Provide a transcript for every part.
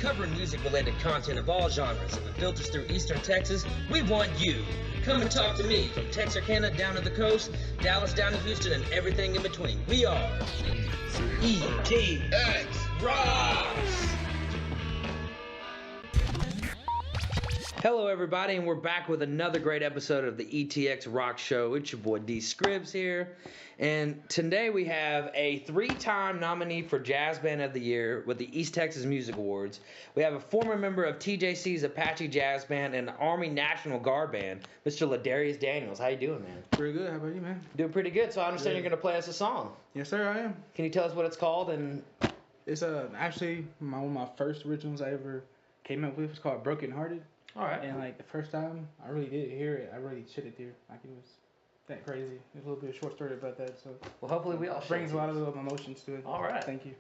covering music-related content of all genres, and it filters through Eastern Texas. We want you. Come and talk to me from Texarkana down to the coast, Dallas down to Houston, and everything in between. We are ETX ROCKS! Hello everybody, and we're back with another great episode of the ETX ROCKS Show. It's your boy D Scribbs here, and today we have a 3-time nominee for Jazz Band of the Year with the East Texas Music Awards. We have a former member of TJC's Apache Jazz Band and Army National Guard Band, Mr. LaDarius Daniels. How you doing, man? Pretty good. How about you, man? Doing pretty good. So I understand you're going to play us a song. Yes, sir, I am. Can you tell us what it's called? And it's actually one of my first originals I ever came up with. It's called Broken Hearted. All right. And like the first time I really did hear it, I really shed it there. Like it was that crazy. There's a little bit of short story about that. So well, hopefully we all brings a lot of emotions to it. All right. Thank you.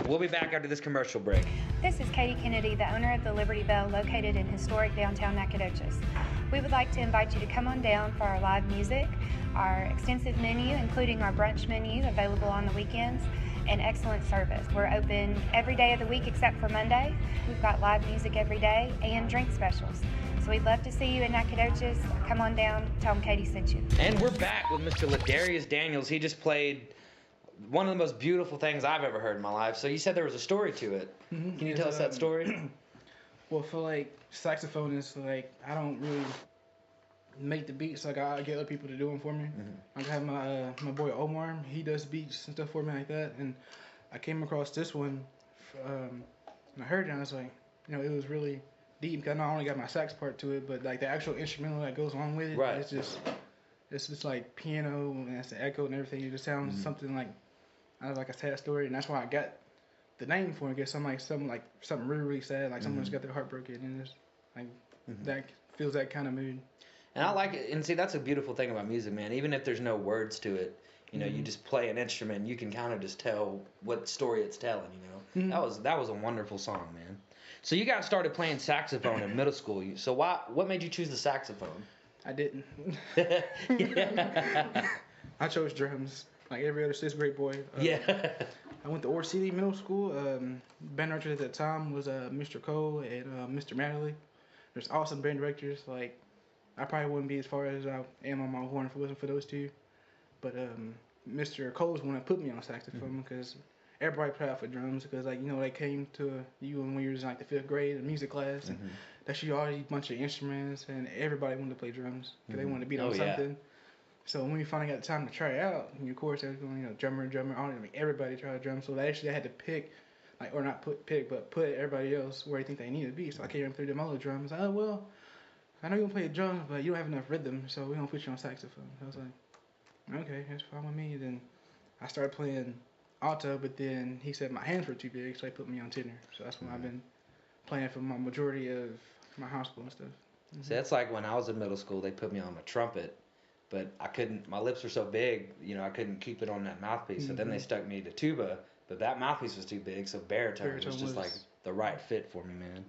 We'll be back after this commercial break. This is Katie Kennedy, the owner of the Liberty Bell located in historic downtown Nacogdoches. We would like to invite you to come on down for our live music, our extensive menu, including our brunch menu available on the weekends, and excellent service. We're open every day of the week except for Monday. We've got live music every day and drink specials. So we'd love to see you in Nacogdoches. Come on down, tell them Katie sent you. And we're back with Mr. LaDarius Daniels. He just played one of the most beautiful things I've ever heard in my life. So you said there was a story to it. Mm-hmm. Can you tell us that story? Well, for like saxophonists, like I don't really make the beats. Like I get other people to do them for me. Mm-hmm. Like I have my boy Omar. He does beats and stuff for me like that. And I came across this one, and I heard it and I was like, you know, it was really deep because I not only got my sax part to it, but like the actual instrumental that goes along with it. Right. It's just like piano and it's the echo and everything. It just sounds something like a sad story, and that's why I got the name for it. I guess something really really sad, like someone's got their heart broken, and it's like that feels that kind of mood. And I like it. And see, that's a beautiful thing about music, man. Even if there's no words to it, you know, you just play an instrument, you can kind of just tell what story it's telling. You know, that was a wonderful song, man. So you got started playing saxophone in middle school. So what made you choose the saxophone? I didn't. I chose drums, like every other 6th grade boy. I went to Ore City Middle School. Band director at that time was Mr. Cole and Mr. Matterly. There's awesome band directors. Like I probably wouldn't be as far as I am on my horn if it wasn't for those two. But Mr. Cole was the one that put me on saxophone because everybody played out for drums because, like, you know, they came to you when you was in like the 5th grade in music class, and that's you already a bunch of instruments, and everybody wanted to play drums because they wanted to beat on something. Yeah. So when we finally got the time to try it out, and of course, everyone, you know, drummer, everybody tried to drum. So I had to pick, like, or not put everybody else where I think they needed to be. So I came through them other drums. Oh well, I know you want to play the drums, but you don't have enough rhythm, so we're going to put you on saxophone. So I was like, okay, that's fine with me. Then I started playing alto, but then he said my hands were too big, so he put me on tenor. So that's when I've been playing for my majority of my high school and stuff. So that's like when I was in middle school, they put me on a trumpet, but I couldn't, my lips were so big, I couldn't keep it on that mouthpiece. So then they stuck me to tuba, but that mouthpiece was too big, so baritone was just like the right fit for me, man.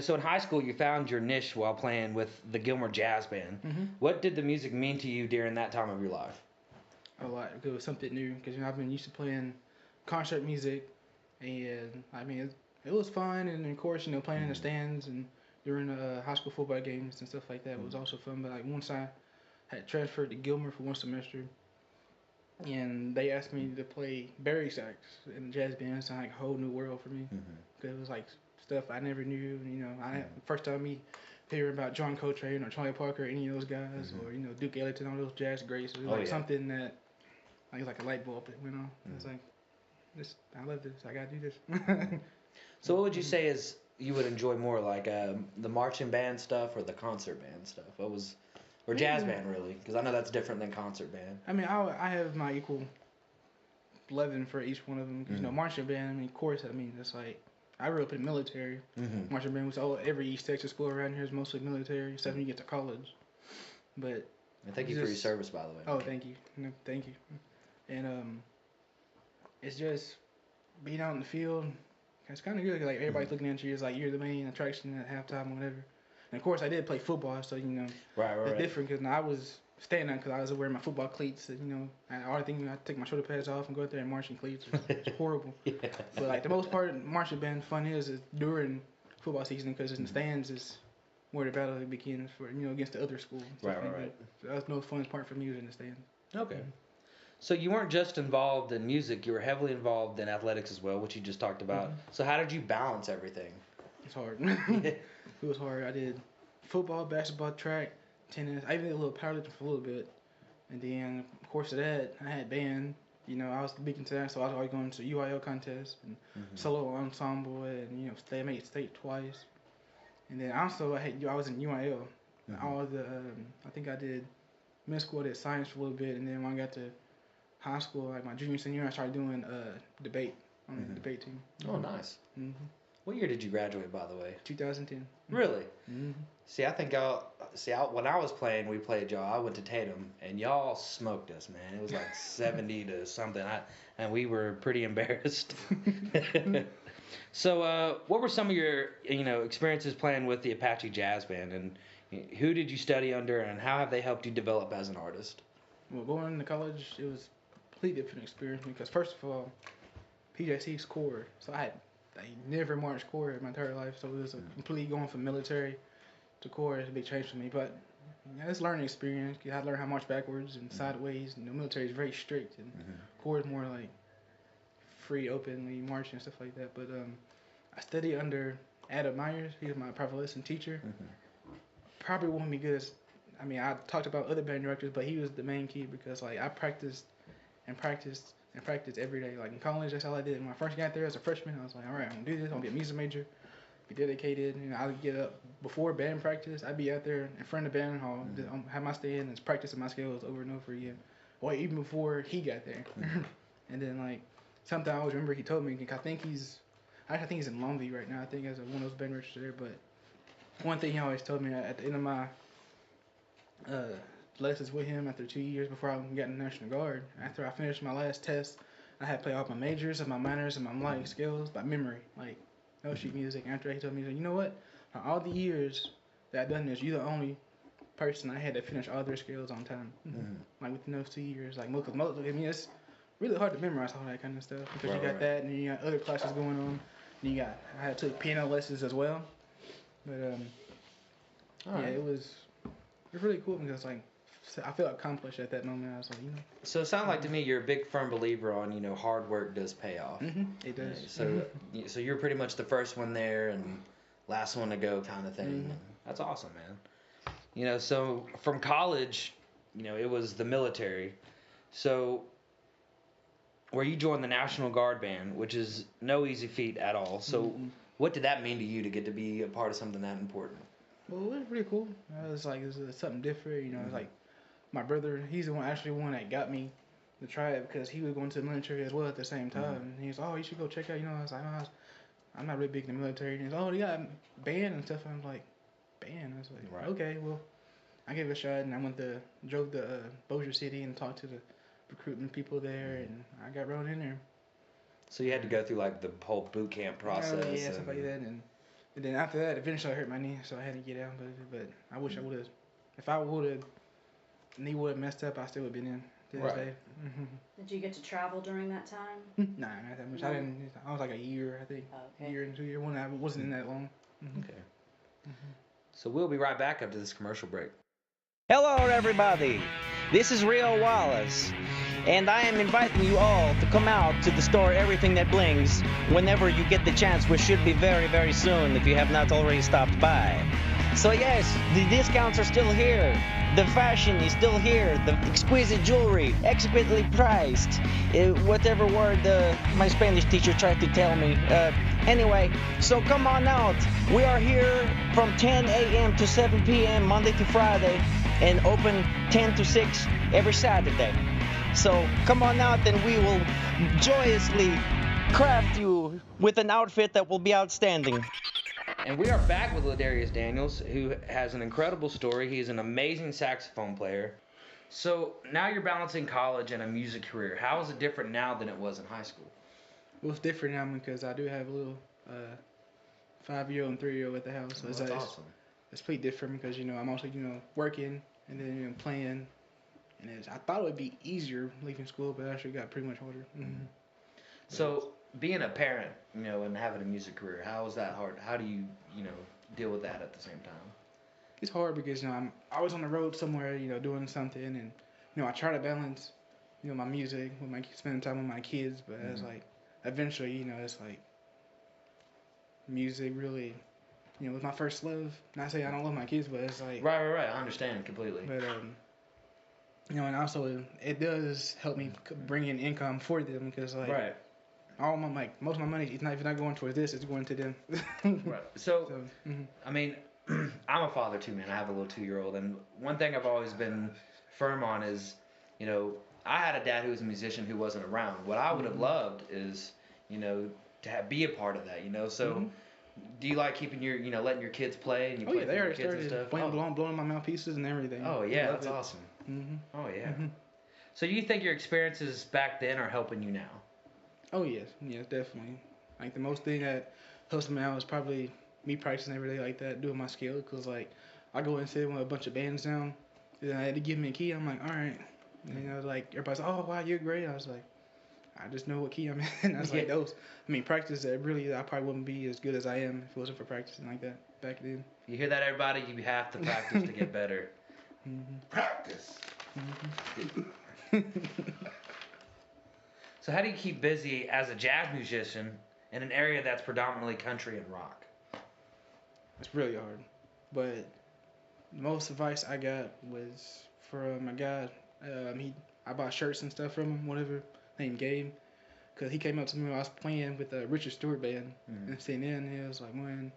So in high school, you found your niche while playing with the Gilmer Jazz Band. What did the music mean to you during that time of your life? A lot. It was something new, because I've been used to playing concert music, and I mean, it was fun, and of course, playing in the stands and during high school football games and stuff like that was also fun. But like once I had transferred to Gilmer for one semester, and they asked me to play bari sax in the jazz band, it's like a whole new world for me. Because it was like stuff I never knew. First time me hearing about John Coltrane or Charlie Parker, or any of those guys, or Duke Ellington, all those jazz greats. It was something that it's like a light bulb that went on. It's like, I love this. I gotta do this. So what would you say is you would enjoy more, like the marching band stuff or the concert band stuff? Or jazz band, really? Because I know that's different than concert band. I mean, I have my equal loving for each one of them. Because, marching band, I mean, of course, it's like, I grew up in the military. Marching band was every East Texas school around here is mostly military, except when you get to college. But and thank you for your service, by the way. Oh, thank you. Thank you. And it's just being out in the field. It's kind of good. Like everybody's looking at you as like you're the main attraction at halftime or whatever. And of course, I did play football, so it's different because I was staying there because I was wearing my football cleats. And, the only thing I take my shoulder pads off and go out there and march in cleats. It's horrible. But like the most part, marching band fun is during football season because in the stands is where the battle begins for against the other school. Right. So that's the most fun part for me was in the stands. Okay. So you weren't just involved in music, you were heavily involved in athletics as well, which you just talked about. So how did you balance everything? It's hard. It was hard. I did football, basketball, track, tennis. I even did a little powerlifting for a little bit. And then, of course of that, I had band. I was big into that, so I was always going to UIL contests and solo ensemble and, I made state twice. And then also I was in UIL. I think I did middle school, I did science for a little bit, and then when I got to high school, like my junior, senior, I started doing debate on the debate team. Oh, nice. What year did you graduate, by the way? 2010. Really? See, when I was playing, we played y'all. I went to Tatum, and y'all smoked us, man. It was like 70 to something, and we were pretty embarrassed. So, what were some of your, experiences playing with the Apache Jazz Band, and who did you study under, and how have they helped you develop as an artist? Well, going into college, it was a completely different experience because first of all, PJC's core. So I never marched core in my entire life, so it was completely going from military to core is a big change for me. But it's a learning experience. You had to learn how to march backwards and sideways. And the military is very strict, and core is more like free, openly marching and stuff like that. But I studied under Adam Myers. He was my private lesson teacher. Probably won't be good as, I talked about other band directors, but he was the main key because I practiced every day. Like in college, that's all I did. When I first got there as a freshman, I was like, all right, I'm gonna do this. I'm gonna be a music major, be dedicated. I'd get up before band practice. I'd be out there in front of the band hall, have my stand and practicing my scales over and over again. Or even before he got there. And then something I always remember he told me. I think he's in Lodi right now. I think as one of those band directors there. But one thing he always told me at the end of my lessons with him after 2 years before I got in the National Guard. After I finished my last test, I had to play all my majors and my minors and my melodic scales by memory, like no sheet music. After he told me, you know what? All the years that I've done this, you're the only person I had to finish all their scales on time. Like within those 2 years, it's really hard to memorize all that kind of stuff because you got that, and then you got other classes going on. And I had took piano lessons as well, but it was really cool because I felt accomplished at that moment. I was like, So it sounds like to me you're a big firm believer on hard work does pay off. It does. So you're pretty much the first one there and last one to go kind of thing. That's awesome, man. So from college, it was the military. So where you joined the National Guard Band, which is no easy feat at all. So what did that mean to you to get to be a part of something that important? Well, it was pretty cool. It's like it's something different. It's like my brother. He's the one that got me to try it because he was going to the military as well at the same time. And he was, oh, you should go check out. I was like, no, I'm not really big in the military. And he's, oh, they got band and stuff. And I'm like, band? I was like, okay, well, I gave it a shot. And drove to Bossier City and talked to the recruiting people there, and I got rolled in there. So you had to go through like the whole boot camp process. Yeah, stuff like that. And then after that, eventually I hurt my knee, so I had to get out. But I wish I would have. If I would have, knee would have messed up, I still would have been in to this day. Did you get to travel during that time? Nah, not that much. No. I was like a year, I think. A year and 2 years. I wasn't in that long. Okay. So we'll be right back after this commercial break. Hello, everybody. This is Rio Wallace, and I am inviting you all to come out to the store Everything That Blings whenever you get the chance, which should be very, very soon if you have not already stopped by. So yes, the discounts are still here. The fashion is still here. The exquisite jewelry, exquisitely priced. Whatever word my Spanish teacher tried to tell me. Anyway, so come on out. We are here from 10 a.m. to 7 p.m. Monday to Friday, and open 10 to 6 every Saturday. So come on out and we will joyously craft you with an outfit that will be outstanding. And we are back with LaDarius Daniels, who has an incredible story. He is an amazing saxophone player. So now you're balancing college and a music career. How is it different now than it was in high school? Well, it's different now because I do have a little 5-year-old and 3-year-old at the house. So that's awesome. It's pretty different because, I'm also, working and then, playing. And I thought it would be easier leaving school, but it actually got pretty much harder. So being a parent, and having a music career, how is that hard? How do you, deal with that at the same time? It's hard because, I'm always on the road somewhere, doing something. And, I try to balance, my music with spending time with my kids. But it's like, eventually, it's like music really, was my first love. Not saying I don't love my kids, but it's like... Right. I understand completely. But, and also it does help me bring in income for them because, like... Right. Most of my money is not going towards this, it's going to them. Right. So I mean, I'm a father too, man. I have a little 2-year-old, and one thing I've always been firm on is, I had a dad who was a musician who wasn't around. What I would have loved is, to be a part of that, So, do you like keeping your, letting your kids play and you play with your kids and stuff? Blowing my mouthpieces and everything. Oh yeah, that's awesome. Oh yeah. So, do you think your experiences back then are helping you now? Oh yes, definitely. Like the most thing that helps me out is probably me practicing every day like that, doing my skill. Cause like I go and sit with a bunch of bands down, and then I had to give me a key. I'm like, all right, and like everybody's like, oh wow, you're great. I was like, I just know what key I'm in. I was like, those. I mean, practice that really, I probably wouldn't be as good as I am if it wasn't for practicing like that back then. You hear that, everybody? You have to practice to get better. Practice. So how do you keep busy as a jazz musician in an area that's predominantly country and rock? It's really hard. But the most advice I got was from a guy. I bought shirts and stuff from him, whatever, named Gabe. Because he came up to me when I was playing with the Richard Stewart band. And sitting in, he was like, man,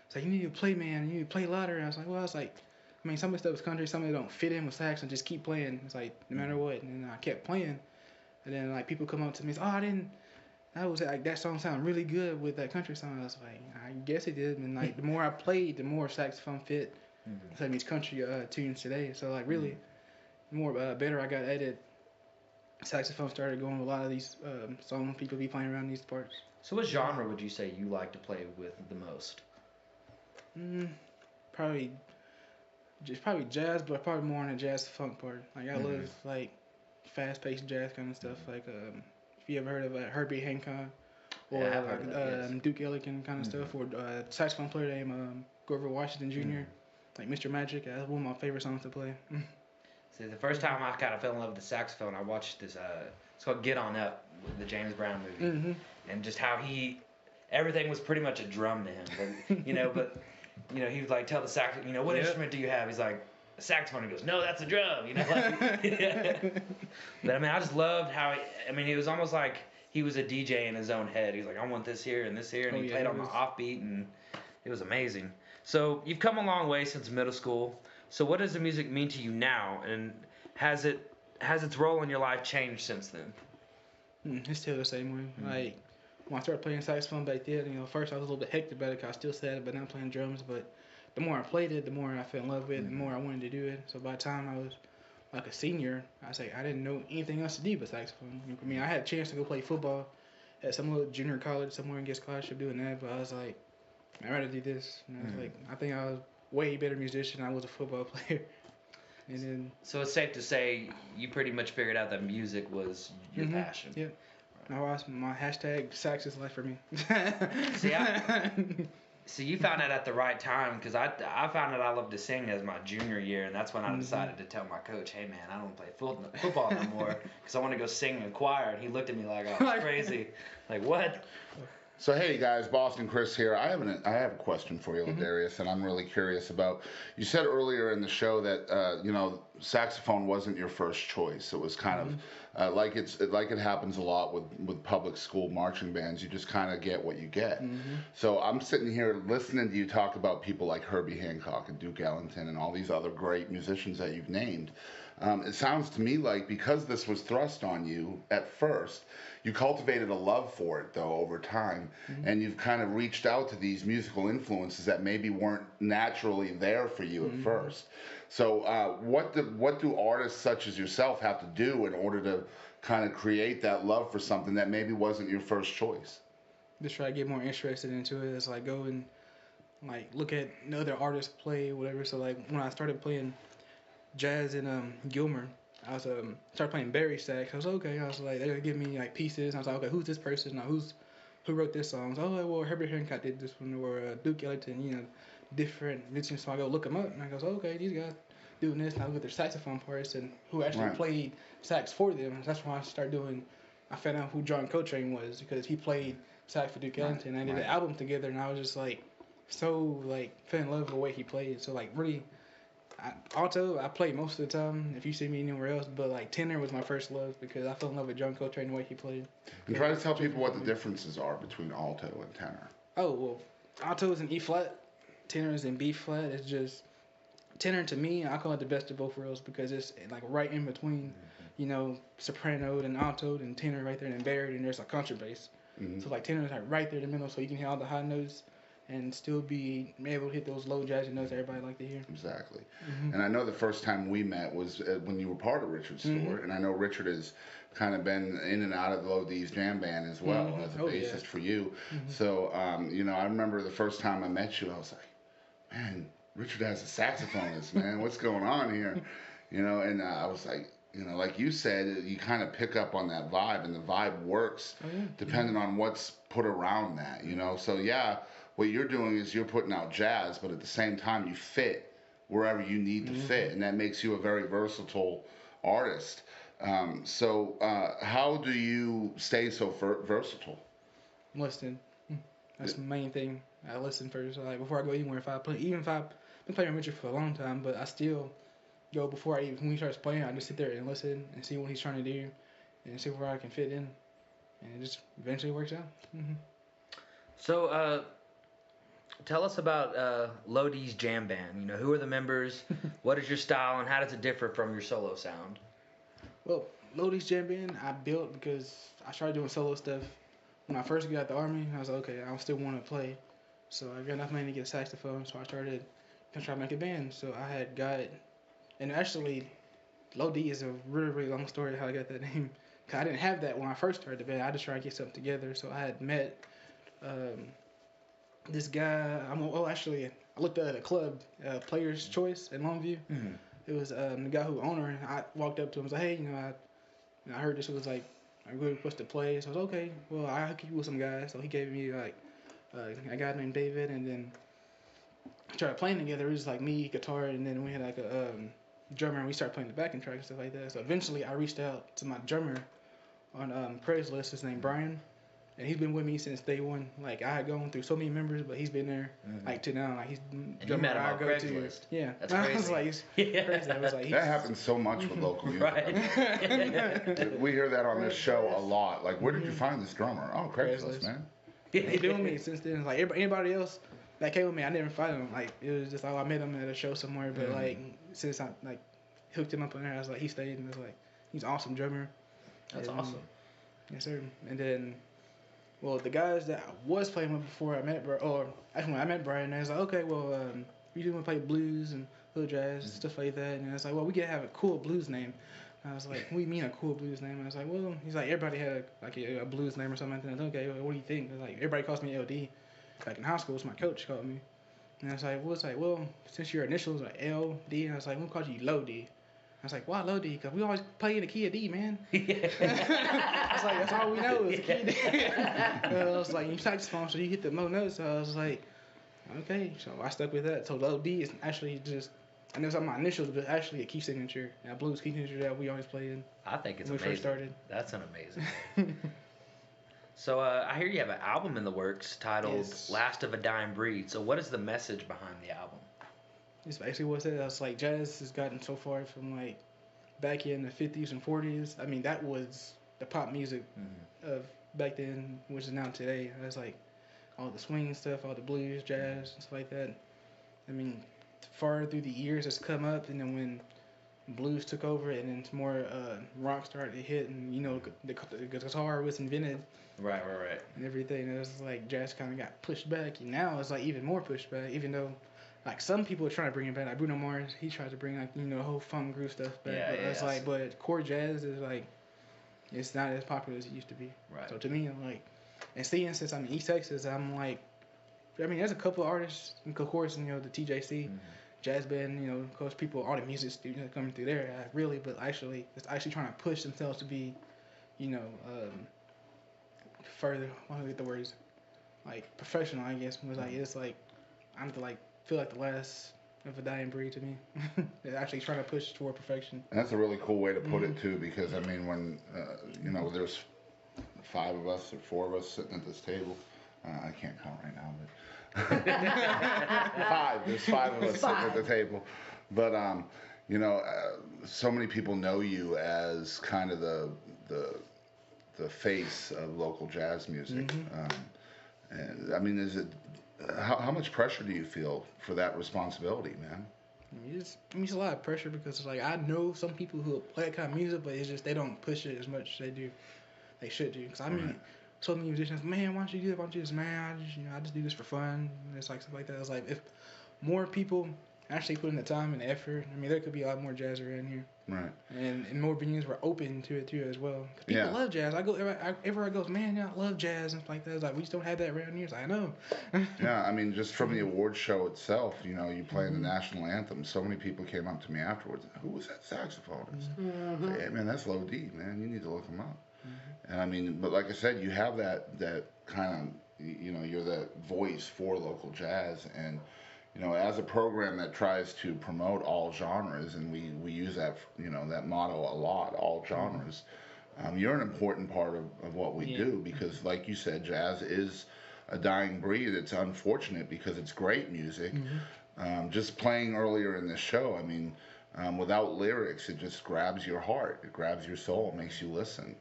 it's like, you need to play, man. You need to play louder. And I was like, well, I mean, some of the stuff is country, some of it don't fit in with sax, and just keep playing. It's like, no matter what. And I kept playing. And then like people come up to me and say, that song sounded really good with that country song. I was like, I guess it did. And like the more I played, the more saxophone fit to these country tunes today. So like really, the more better I got at it, saxophone started going with a lot of these songs people be playing around these parts. So what genre would you say you like to play with the most? Probably jazz, but probably more on the jazz funk part. Like I love like fast-paced jazz kind of stuff, like if you ever heard of Herbie Hancock or Duke Ellington kind of stuff, or saxophone player named Grover Washington Jr., like Mr. Magic. That's one of my favorite songs to play. See, the first time I kind of fell in love with the saxophone, I watched this, it's called Get On Up, the James Brown movie, and just how everything was pretty much a drum to him, but he would like tell the saxophone, what instrument do you have? He's like, a saxophone. He goes, no, that's a drum. But I mean, I just loved how it was almost like he was a DJ in his own head. He's like, I want this here and this here, and he played on the offbeat, and it was amazing. So you've come a long way since middle school. So what does the music mean to you now, and has its role in your life changed since then? It's still the same way. Like when I started playing saxophone back then, first I was a little bit hectic about it 'cause I still sad about not playing drums. But the more I played it, the more I fell in love with it, the more I wanted to do it. So by the time I was like a senior, I was like, I didn't know anything else to do but saxophone. I mean, I had a chance to go play football at some little junior college somewhere and get scholarship doing that, but I was like, I'd rather do this. And I was like, I think I was way better musician than I was a football player. And then, so it's safe to say you pretty much figured out that music was your passion. Yeah. Now my hashtag sax is life for me. See, you found out at the right time, because I found out I loved to sing as my junior year, and that's when I decided to tell my coach, hey man, I don't play football no more because I want to go sing in choir. And he looked at me like I was crazy. Like, what? So hey guys, Boston Chris here. I have a question for you, LaDarius, and I'm really curious about. You said earlier in the show that saxophone wasn't your first choice. It was kind of like it happens a lot with public school marching bands. You just kind of get what you get. So I'm sitting here listening to you talk about people like Herbie Hancock and Duke Ellington and all these other great musicians that you've named. It sounds to me like because this was thrust on you at first, you cultivated a love for it, though, over time, and you've kind of reached out to these musical influences that maybe weren't naturally there for you at first. So what do artists such as yourself have to do in order to kind of create that love for something that maybe wasn't your first choice? Just try to get more interested into it. It's like go and like look at other artists play, whatever. So like when I started playing jazz in Gilmer, I was started playing Barry sax. I was okay. I was like, they would give me like pieces. And I was like, okay, who's this person? Now who wrote this song? So, oh, well, Herbert Hancock did this one, or Duke Ellington. Different musicians. So I go look them up, and I go, okay, these guys doing this. And I look at their saxophone parts and who actually played sax for them. That's when I started doing. I found out who John Coltrane was because he played sax for Duke Ellington. And I did an album together, and I was just like, so like fell in love with the way he played. So like really. Alto, I play most of the time if you see me anywhere else, but like tenor was my first love because I fell in love with John Coltrane the way he played. And try to tell people what the differences are between alto and tenor. Oh, well, alto is in E flat, tenor is in B flat. It's just, tenor to me, I call it the best of both worlds because it's like right in between, soprano and alto and tenor right there and buried, and there's a contrabass. So like tenor is like right there in the middle so you can hear all the high notes and still be able to hit those low jazzy notes everybody like to hear. Exactly. And I know the first time we met was when you were part of Richard's store, and I know Richard has kind of been in and out of Lodi's jam band as well as a bassist for you. So, I remember the first time I met you, I was like, man, Richard has a saxophonist, man. What's going on here? And I was like, like you said, you kind of pick up on that vibe, and the vibe works depending on what's put around that, So, yeah. What you're doing is you're putting out jazz, but at the same time you fit wherever you need to fit, and that makes you a very versatile artist. So how do you stay so versatile? Listening. That's the main thing. I listen first. Like before I go anywhere, if I've been playing Richard for a long time, but I still go when he starts playing, I just sit there and listen and see what he's trying to do, and see where I can fit in, and it just eventually works out. So. Tell us about Lodi's jam band. Who are the members? What is your style, and how does it differ from your solo sound? Well, Lodi's jam band I built because I started doing solo stuff when I first got out the Army. I was like, okay, I still want to play, so I got enough money to get a saxophone. So I started trying to make a band. So I had and actually, Lodi is a really really long story how I got that name. Cause I didn't have that when I first started the band. I just tried to get something together. So I had met. This guy, I looked at a club, Player's Choice in Longview. It was the guy who owned her, and I walked up to him and was like, hey, I heard this was like a good place to play. So I was okay, well, I'll hook you with some guys. So he gave me like a guy named David, and then I started playing together. It was like me, guitar, and then we had like a drummer, and we started playing the backing track and stuff like that. So eventually I reached out to my drummer on Craigslist. His name Brian. And he's been with me since day one. Like, I had gone through so many members, but he's been there, like, to now. Like, he's and you met him on Craigslist. Yeah. That's crazy. I was like, crazy. I was like, that happens so much with local music. Right. We hear that on this show a lot. Like, where did you find this drummer? Oh, Craigslist, man. He's been with me since then. Like, anybody else that came with me. I never found him. Like it was just like I met him at a show somewhere, but like since I like hooked him up on there, I was like he stayed and was like he's an awesome drummer. That's awesome. Yes, sir. And then, well, the guys that I was playing with before I met actually when I met Brian, I was like, okay, well, we do want to play blues and little jazz stuff like that, and I was like, well, we could have a cool blues name. And I was like, what do you mean a cool blues name? And I was like, well, he's like, everybody had a blues name or something like that. I was like, okay, well, what do you think? I was like, everybody calls me LD. Like in high school, it's my coach called me. And I was like, well, since your initials are LD, and I was like, we'll call you Lodi. I was like, why Lodi? Because we always play in the key of D, man. I was like, that's all we know is the key of D. I was like, you saxophone, so you hit the low notes. So I was like, okay. So I stuck with that. So Lodi is actually just, I know it's on my initials, but actually a key signature, a blues key signature that we always play in. I think it's when amazing. We first started. That's an amazing name. So I hear you have an album in the works titled Last of a Dying Breed. So what is the message behind the album? It's basically what it says. It's like jazz has gotten so far from like back in the 50s and 40s. I mean, that was the pop music of back then, which is now today. It's like all the swing stuff, all the blues, jazz, and stuff like that. I mean, far through the years it's come up, and then when blues took over and then more rock started to hit, and you know the guitar was invented. Right. And everything. It was like jazz kind of got pushed back, and now it's like even more pushed back, even though. Like some people are trying to bring it back, like Bruno Mars, he tried to bring like the whole funk groove stuff back. Yeah, but it's like, but core jazz is like, it's not as popular as it used to be. Right. So to me, I'm like, and seeing since I'm in East Texas, I'm like, I mean, there's a couple of artists, of course, the TJC, jazz band, of course, people, all the music students coming through there, but actually, it's actually trying to push themselves to be, further. I don't get the words, like professional, I guess. Was like it's like I'm feel like the last of a dying breed to me. They're actually trying to push toward perfection. And that's a really cool way to put it too, because I mean, when there's 5 of us or 4 of us sitting at this table. I can't count right now, but 5. There's 5 of us sitting at the table. But so many people know you as kind of the face of local jazz music. And I mean, is it? How much pressure do you feel for that responsibility, man? It's a lot of pressure because it's like I know some people who play that kind of music, but it's just they don't push it as much as they should do. Because I mean, so many musicians, man, why don't you do it? Why don't you just, man, I just do this for fun. And it's like stuff like that. It's like if more people actually put in the time and the effort, I mean, there could be a lot more jazz around here. Right. And more venues were open to it too as well. Cause people love jazz. I go everywhere I go, man, I love jazz and stuff like that. It's like we just don't have that around here. It's like I know. Yeah, I mean, just from the award show itself, you playing the national anthem. So many people came up to me afterwards. Who was that saxophonist? Say, hey, man, that's Lodi, man. You need to look him up. And I mean, but like I said, you have that kind of, you're that voice for local jazz. And as a program that tries to promote all genres, and we use that, that motto a lot, all genres, you're an important part of what we do, because like you said, jazz is a dying breed. It's unfortunate because it's great music. Just playing earlier in this show, I mean, without lyrics, it just grabs your heart. It grabs your soul. It makes you listen.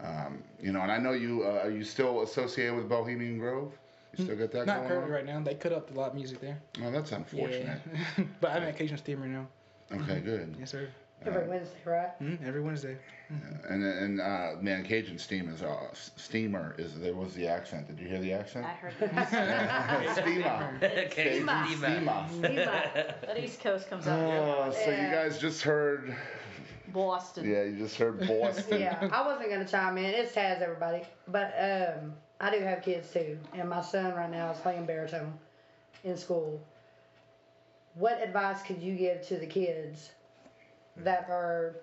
And I know you, are you still associated with Bohemian Grove? You still got that going on? Not currently right now. They cut up a lot of music there. Oh, that's unfortunate. Yeah. But I'm at Cajun Steamer now. Okay, good. Yes, sir. Every Wednesday, right? Every Wednesday. And man, Cajun Steamer there was the accent. Did you hear the accent? I heard that. Steamer. That East Coast comes out Oh, here. so you guys just heard Boston. Yeah, you just heard Boston. Yeah, I wasn't going to chime in. It's Taz, everybody. But I do have kids, too. And my son right now is playing baritone in school. What advice could you give to the kids that are,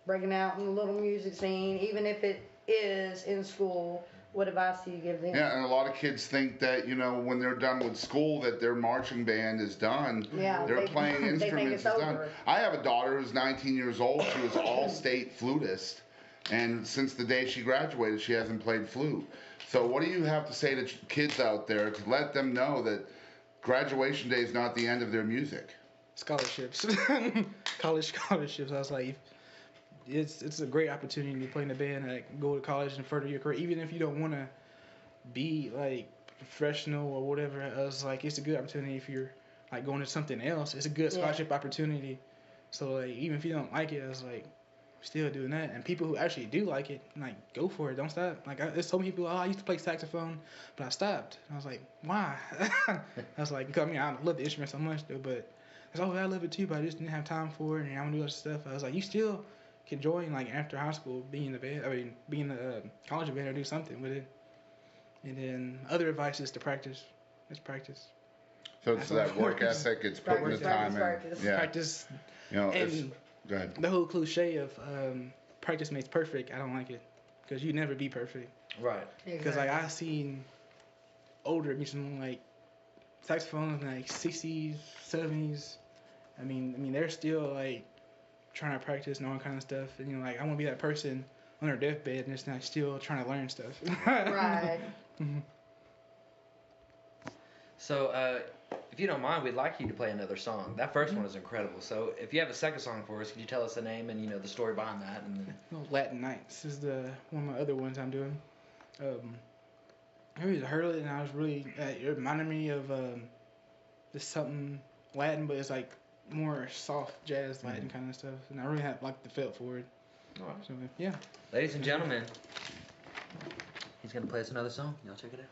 breaking out in the little music scene, even if it is in school? What advice do you give them? Yeah, and a lot of kids think that, when they're done with school, that their marching band is done. Yeah, They're playing they think instruments it's is done. over. I have a daughter who's 19 years old. She was all-state flutist. And since the day she graduated, she hasn't played flute. So what do you have to say to kids out there to let them know that graduation day is not the end of their music? Scholarships. College scholarships. I was like, it's a great opportunity to play in the band and go to college and further your career, even if you don't want to be like professional or whatever. I was like, it's a good opportunity if you're like going to something else. It's a good scholarship opportunity. So like, even if you don't like it, I was like, still doing that. And people who actually do like it, like, go for it. Don't stop. Like, there's so many people. Oh, I used to play saxophone, but I stopped. And I was like, why? I was like, I mean, I love the instrument so much though, but it's oh, I love it too, but I just didn't have time for it, and I want to do other stuff. I was like, you still can join like after high school, being the band. I mean, being the college band or do something with it. And then other advice is to practice. Just practice. So it's that work ethic. It's putting the time in. Yeah. Practice. You know, And go ahead. the whole cliche of practice makes perfect, I don't like it, because you never be perfect. Right. Because like I seen older musicians like saxophones in like 60s, 70s. I mean they're still like trying to practice and all that kind of stuff. And you know, like I want to be that person on their deathbed and just not still trying to learn stuff. Right. So, if you don't mind, we'd like you to play another song. That first one was incredible. So, if you have a second song for us, could you tell us the name and the story behind that? And then... Latin Nights is one of my other ones I'm doing. I really heard it and I was really it reminded me of just something Latin, but it's like more soft jazz Latin kind of stuff, and I really had like the felt for it. All right. So yeah. Ladies and gentlemen, he's gonna play us another song. Y'all check it out.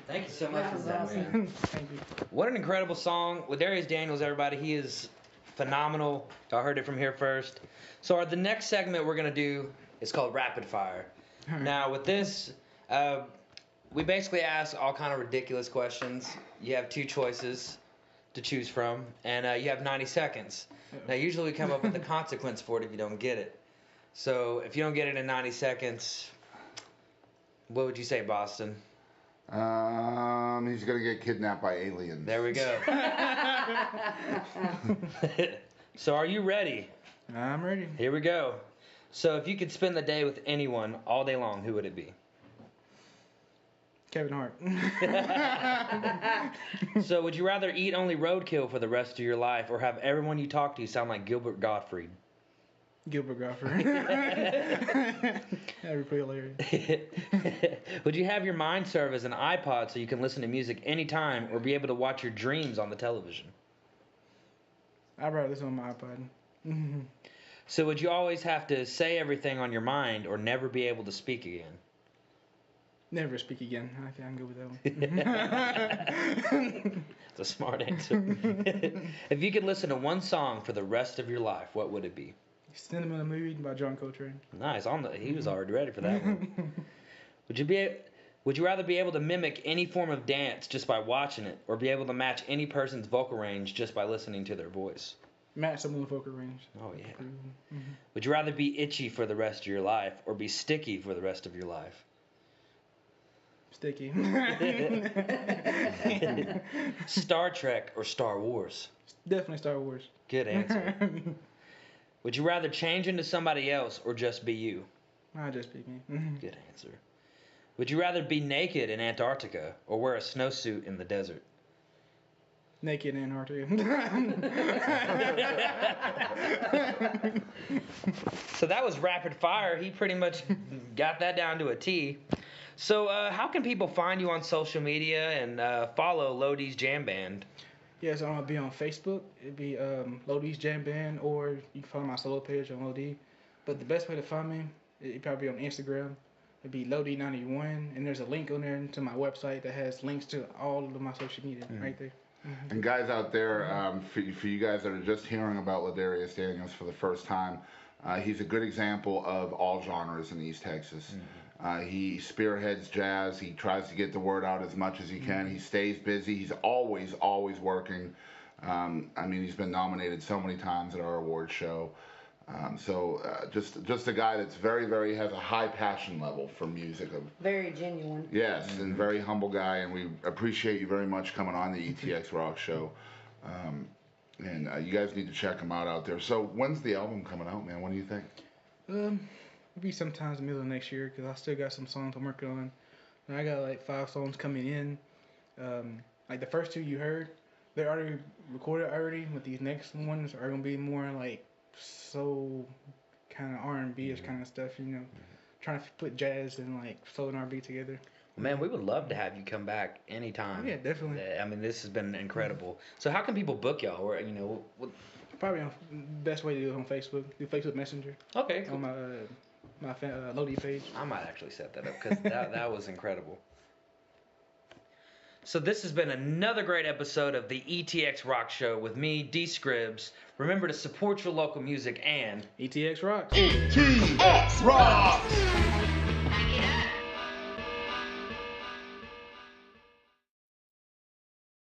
Thank you so much That for was that, awesome. man. Thank you. What an incredible song. LaDarius Daniels, everybody, he is phenomenal. Y'all heard it from here first. So the next segment we're going to do is called Rapid Fire. Alright. Now, with this, we basically ask all kind of ridiculous questions. You have two choices to choose from, and you have 90 seconds. Now, usually we come up with a consequence for it if you don't get it. So if you don't get it in 90 seconds, what would you say, Boston? He's gonna get kidnapped by aliens. There we go. So are you ready? I'm ready. Here we go. So if you could spend the day with anyone all day long, who would it be? Kevin Hart. So would you rather eat only roadkill for the rest of your life or have everyone you talk to sound like Gilbert Gottfried? Gilbert Gottfried. That'd be pretty hilarious. Would you have your mind serve as an iPod so you can listen to music anytime or be able to watch your dreams on the television? I'd rather listen on my iPod. So would you always have to say everything on your mind or never be able to speak again? Never speak again. I think I can go with that one. That's a smart answer. If you could listen to one song for the rest of your life, what would it be? Sentimental Mood by John Coltrane. Nice. He was already ready for that one. Would you rather be able to mimic any form of dance just by watching it, or be able to match any person's vocal range just by listening to their voice? Match someone's vocal range. Oh yeah. Would you rather be itchy for the rest of your life, or be sticky for the rest of your life? Sticky. Star Trek or Star Wars? Definitely Star Wars. Good answer. Would you rather change into somebody else or just be you? I'll just be me. Good answer. Would you rather be naked in Antarctica or wear a snowsuit in the desert? Naked in Antarctica. So that was rapid fire. He pretty much got that down to a T. So how can people find you on social media and follow Lodi's Jam Band? Yes, I'm going to be on Facebook. It'd be Lodi's Jam Band, or you can follow my solo page on Lodi. But the best way to find me, it'd probably be on Instagram. It'd be Lodi91, and there's a link on there to my website that has links to all of my social media right there. And guys out there, for you guys that are just hearing about LaDarius Daniels for the first time, he's a good example of all genres in East Texas. He spearheads jazz. He tries to get the word out as much as he can. He stays busy. He's always working. I mean, he's been nominated so many times at our award show. Just a guy that's very has a high passion level for music. Very genuine. Yes, and very humble guy, and we appreciate you very much coming on the ETX ROCKS Show. And you guys need to check him out there. So when's the album coming out, man? When do you think? It'll be sometimes in the middle of next year, because I still got some songs I'm working on. And I got like 5 songs coming in. Like the first 2 you heard, they're already recorded already, but these next ones are going to be more like soul, kind of R&B-ish kind of stuff, you know. Trying to put jazz and like soul and R&B together. Man, we would love to have you come back anytime. Yeah, definitely. I mean, this has been incredible. So how can people book y'all? Or, you know, Probably on best way to do it on Facebook. Do Facebook Messenger. Okay, cool. On my Lodi page. I might actually set that up because that was incredible. So this has been another great episode of the ETX ROCKS Show with me, D. Scribs. Remember to support your local music and ETX Rocks. ETX ROCKS!